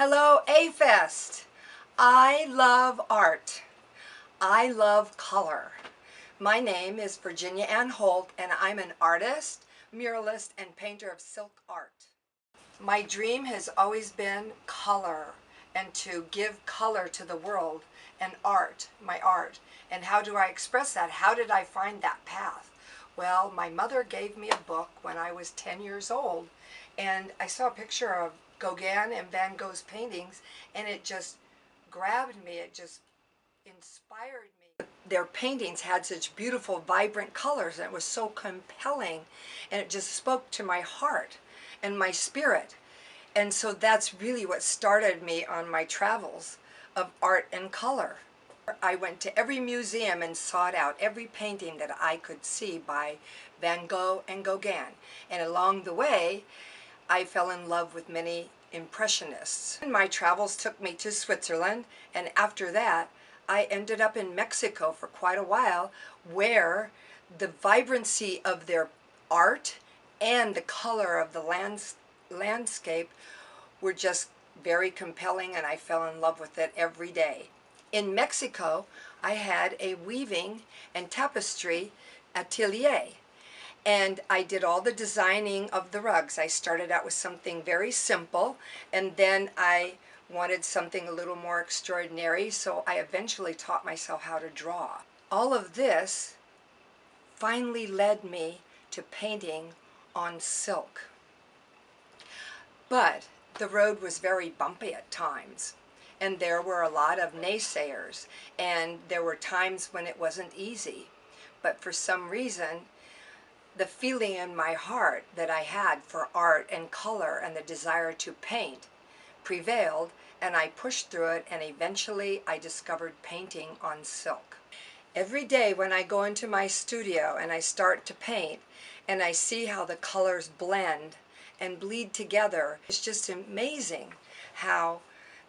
Hello, A-Fest. I love art. I love color. My name is Virginia Ann Holt, and I'm an artist, muralist, and painter of silk art. My dream has always been color, and to give color to the world, and art, my art. And how do I express that? How did I find that path? Well, my mother gave me a book when I was 10 years old, and I saw a picture of Gauguin and Van Gogh's paintings, and it just grabbed me. It just inspired me. Their paintings had such beautiful, vibrant colors, and it was so compelling, and it just spoke to my heart and my spirit. And so that's really what started me on my travels of art and color. I went to every museum and sought out every painting that I could see by Van Gogh and Gauguin. And along the way, I fell in love with many Impressionists. And my travels took me to Switzerland, and after that, I ended up in Mexico for quite a while, where the vibrancy of their art and the color of the landscape were just very compelling, and I fell in love with it every day. In Mexico, I had a weaving and tapestry atelier, and I did all the designing of the rugs. I started out with something very simple, and then I wanted something a little more extraordinary, so I eventually taught myself how to draw. All of this finally led me to painting on silk. But the road was very bumpy at times, and there were a lot of naysayers, and there were times when it wasn't easy. But for some reason, the feeling in my heart that I had for art and color and the desire to paint prevailed, and I pushed through it, and eventually I discovered painting on silk. Every day when I go into my studio and I start to paint and I see how the colors blend and bleed together, it's just amazing how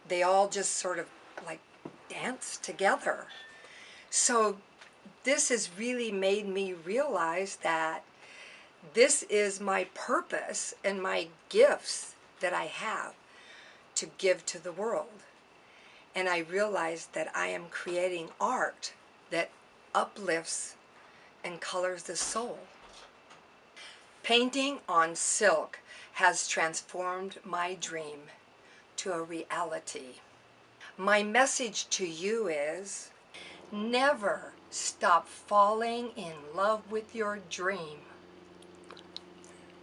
they all just sort of like dance together. So this has really made me realize that this is my purpose and my gifts that I have to give to the world. And I realized that I am creating art that uplifts and colors the soul. Painting on silk has transformed my dream to a reality. My message to you is, never stop falling in love with your dream.